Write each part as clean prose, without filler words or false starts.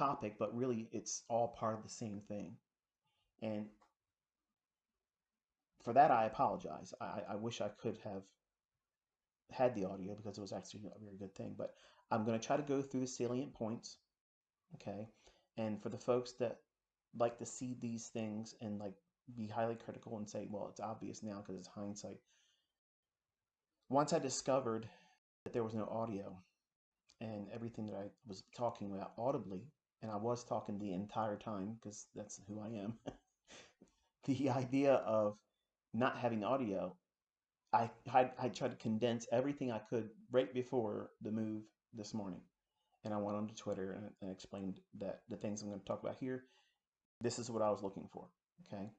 topic, but really it's all part of the same thing. And for that, I apologize. I wish I could have had the audio because it was actually a very good thing. But I'm going to try to go through the salient points, okay? And for the folks that like to see these things and like be highly critical and say, well, it's obvious now because it's hindsight. Once I discovered that there was no audio and everything that I was talking about audibly, and I was talking the entire time because that's who I am, the idea of not having audio, I tried to condense everything I could right before the move this morning. And I went onto Twitter and explained that the things I'm going to talk about here, this is what I was looking for. Okay.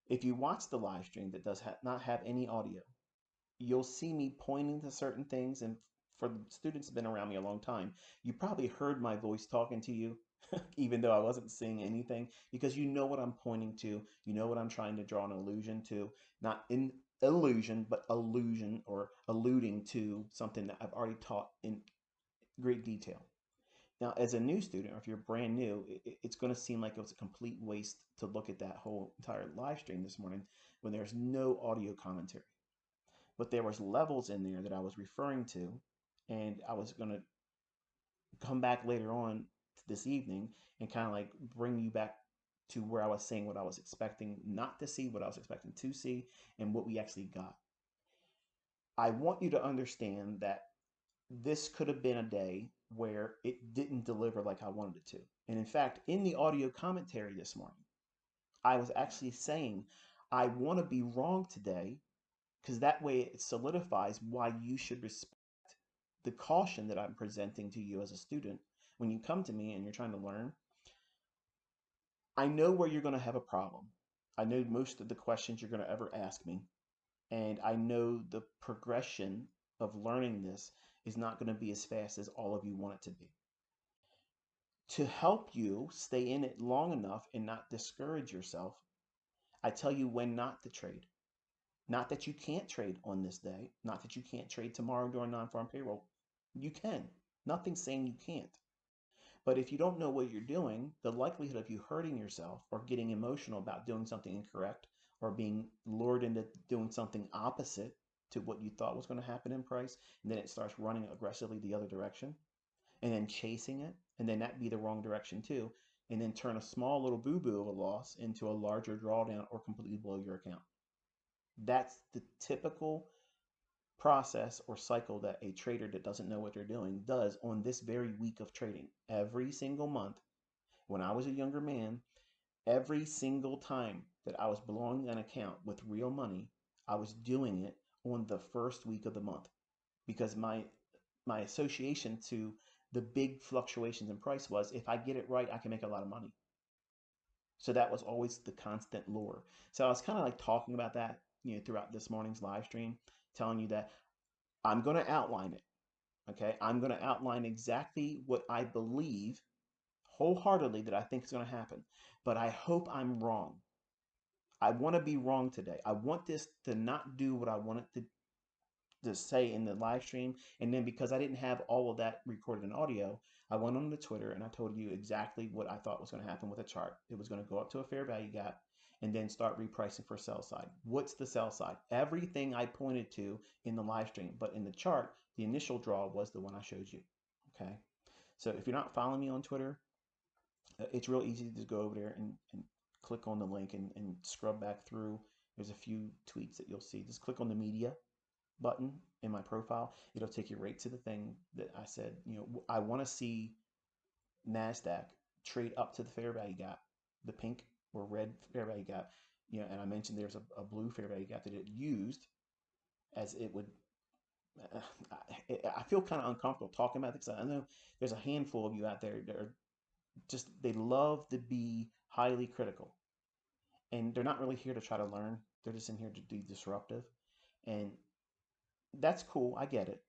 If you watch the live stream that does not have any audio, you'll see me pointing to certain things. And for the students who've been around me a long time, you probably heard my voice talking to you, even though I wasn't saying anything, because you know what I'm pointing to. You know what I'm trying to draw an allusion to, not in illusion, but allusion or alluding to something that I've already taught in great detail. Now, as a new student, or if you're brand new, it's going to seem like it was a complete waste to look at that whole entire live stream this morning when there's no audio commentary. But there was levels in there that I was referring to, and I was going to come back later on this evening and kind of like bring you back to where I was saying what I was expecting not to see, what I was expecting to see, and what we actually got. I want you to understand that this could have been a day where it didn't deliver like I wanted it to. And in fact, in the audio commentary this morning, I was actually saying, I want to be wrong today because that way it solidifies why you should respect the caution that I'm presenting to you as a student. When you come to me and you're trying to learn, I know where you're going to have a problem. I know most of the questions you're going to ever ask me. And I know the progression of learning this is not going to be as fast as all of you want it to be. To help you stay in it long enough and not discourage yourself, I tell you when not to trade. Not that you can't trade on this day, not that you can't trade tomorrow during non-farm payroll. You can. Nothing's saying you can't. But if you don't know what you're doing, the likelihood of you hurting yourself or getting emotional about doing something incorrect or being lured into doing something opposite to what you thought was going to happen in price, and then it starts running aggressively the other direction, and then chasing it, and then that be the wrong direction too, and then turn a small little boo-boo of a loss into a larger drawdown or completely blow your account. That's the typical process or cycle that a trader that doesn't know what they're doing does on this very week of trading. Every single month, when I was a younger man, every single time that I was blowing an account with real money, I was doing it on the first week of the month because my association to the big fluctuations in price was if I get it right, I can make a lot of money. So that was always the constant lure. So I was kind of like talking about that, throughout this morning's live stream, telling you that I'm going to outline it. Okay. I'm going to outline exactly what I believe wholeheartedly that I think is going to happen. But I hope I'm wrong. I want to be wrong today. I want this to not do what I want it to say in the live stream. And then because I didn't have all of that recorded in audio, I went on the Twitter and I told you exactly what I thought was going to happen with a chart. It was going to go up to a fair value gap and then start repricing for sell side. What's the sell side? Everything I pointed to in the live stream, but in the chart, the initial draw was the one I showed you. Okay. So if you're not following me on Twitter, it's real easy to go over there and click on the link and scrub back through. There's a few tweets that you'll see. Just click on the media button in my profile. It'll take you right to the thing that I said, I want to see NASDAQ trade up to the fair value gap, the pink or red fair value gap. And I mentioned there's a blue fair value gap that it used as it would. I feel kind of uncomfortable talking about this because I know there's a handful of you out there that are they love to be highly critical, and they're not really here to try to learn. They're just in here to be disruptive, and that's cool. I get it.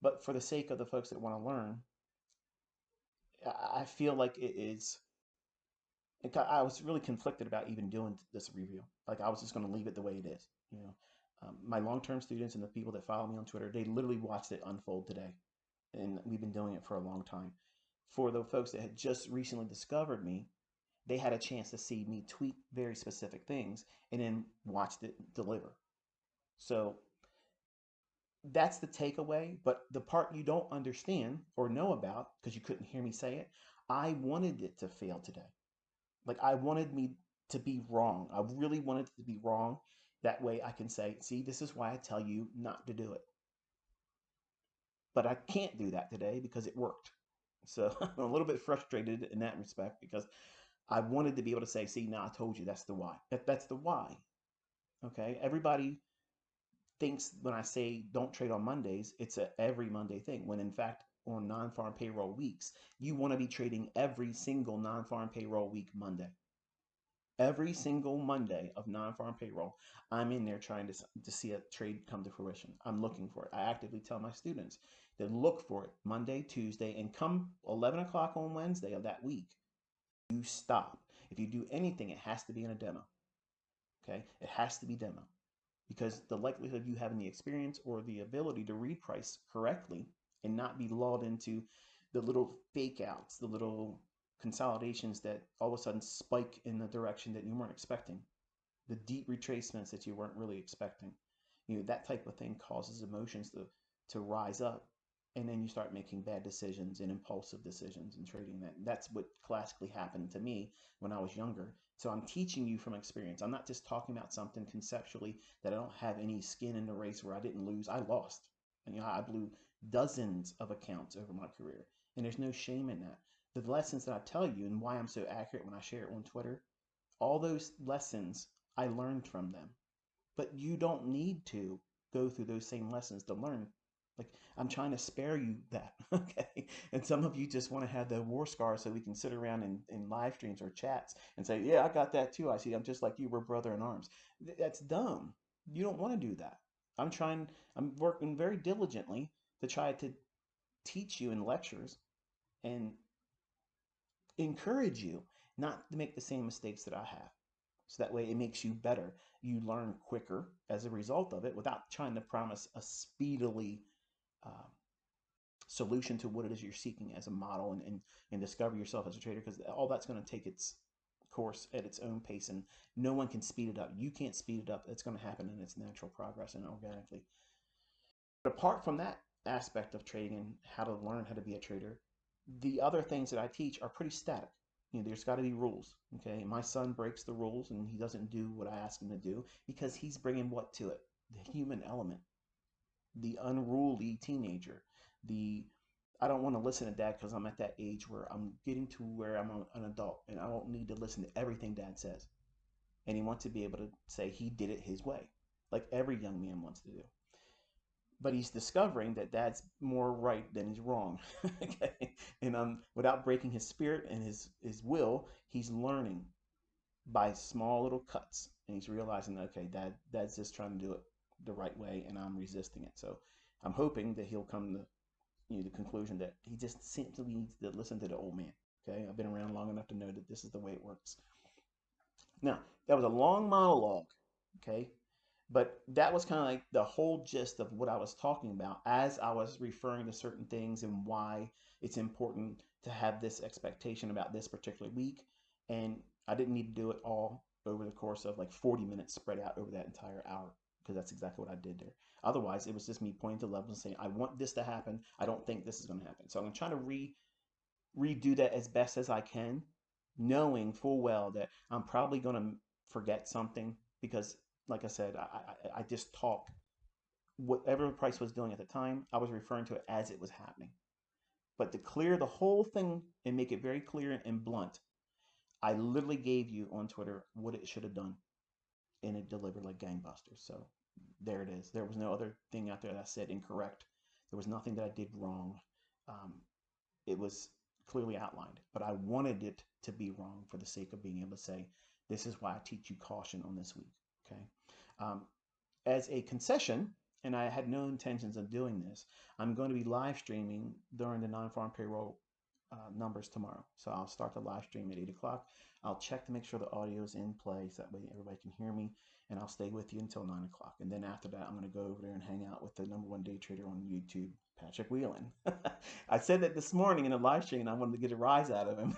But for the sake of the folks that want to learn, I feel like it is. I was really conflicted about even doing this review. Like I was just going to leave it the way it is. My long-term students and the people that follow me on Twitter, they literally watched it unfold today, and we've been doing it for a long time. for the folks that had just recently discovered me, they had a chance to see me tweak very specific things and then watched it deliver. So that's the takeaway. But the part you don't understand or know about, because you couldn't hear me say it, I wanted it to fail today. Like I wanted me to be wrong. I really wanted it to be wrong. That way I can say, see, this is why I tell you not to do it. But I can't do that today because it worked. So I'm a little bit frustrated in that respect because I wanted to be able to say, see, now I told you that's the why. That's the why. Okay. Everybody thinks when I say don't trade on Mondays, it's a every Monday thing. When in fact, on non-farm payroll weeks, you want to be trading every single non-farm payroll week Monday. Every single Monday of non-farm payroll, I'm in there trying to see a trade come to fruition. I'm looking for it. I actively tell my students to look for it Monday, Tuesday, and come 11 o'clock on Wednesday of that week, you stop. If you do anything, it has to be in a demo. Okay? It has to be demo because the likelihood of you having the experience or the ability to reprice correctly and not be lulled into the little fake outs, the little consolidations that all of a sudden spike in the direction that you weren't expecting, the deep retracements that you weren't really expecting. That type of thing causes emotions to rise up, and then you start making bad decisions and impulsive decisions and trading that. That's what classically happened to me when I was younger. So I'm teaching you from experience. I'm not just talking about something conceptually that I don't have any skin in the race where I didn't lose. I lost. And I blew dozens of accounts over my career. And there's no shame in that. The lessons that I tell you and why I'm so accurate when I share it on Twitter, all those lessons I learned from them. But you don't need to go through those same lessons to learn. Like, I'm trying to spare you that, okay? And some of you just want to have the war scar so we can sit around in live streams or chats and say, yeah, I got that too. I see, I'm just like you, we're brother in arms. That's dumb. You don't want to do that. I'm working very diligently to try to teach you in lectures and encourage you not to make the same mistakes that I have. So that way it makes you better. You learn quicker as a result of it without trying to promise a speedily uh, solution to what it is you're seeking as a model and discover yourself as a trader, because all that's going to take its course at its own pace and no one can speed it up. You can't speed it up. It's going to happen in its natural progress and organically. But apart from that aspect of trading and how to learn how to be a trader, the other things that I teach are pretty static. There's got to be rules. Okay, my son breaks the rules and he doesn't do what I ask him to do because he's bringing what to it? The human element, the unruly teenager, the I don't want to listen to dad because I'm at that age where I'm getting to where I'm an adult and I don't need to listen to everything dad says. And he wants to be able to say he did it his way, like every young man wants to do. But he's discovering that dad's more right than he's wrong. Okay, and without breaking his spirit and his will, he's learning by small little cuts, and he's realizing that okay, dad's just trying to do it the right way, and I'm resisting it. So I'm hoping that he'll come to the conclusion that he just simply needs to listen to the old man. Okay, I've been around long enough to know that this is the way it works. Now, that was a long monologue, okay? But that was kind of like the whole gist of what I was talking about as I was referring to certain things and why it's important to have this expectation about this particular week. And I didn't need to do it all over the course of like 40 minutes spread out over that entire hour because that's exactly what I did there. Otherwise, it was just me pointing to levels and saying, I want this to happen. I don't think this is going to happen. So I'm trying to redo that as best as I can, knowing full well that I'm probably going to forget something because, like I said, I just talk. Whatever the price was doing at the time, I was referring to it as it was happening. But to clear the whole thing and make it very clear and blunt, I literally gave you on Twitter what it should have done, and it delivered like gangbusters. So there it is. There was no other thing out there that I said incorrect. There was nothing that I did wrong. Um, it was clearly outlined, but I wanted it to be wrong for the sake of being able to say, this is why I teach you caution on this week. Okay. Um, as a concession, and I had no intentions of doing this, I'm going to be live streaming during the non-farm payroll numbers tomorrow. So I'll start the live stream at 8 o'clock. I'll check to make sure the audio is in place. That way everybody can hear me, and I'll stay with you until 9 o'clock. And then after that, I'm going to go over there and hang out with the #1 day trader on YouTube Patrick Whelan. I said that this morning in a live stream and I wanted to get a rise out of him.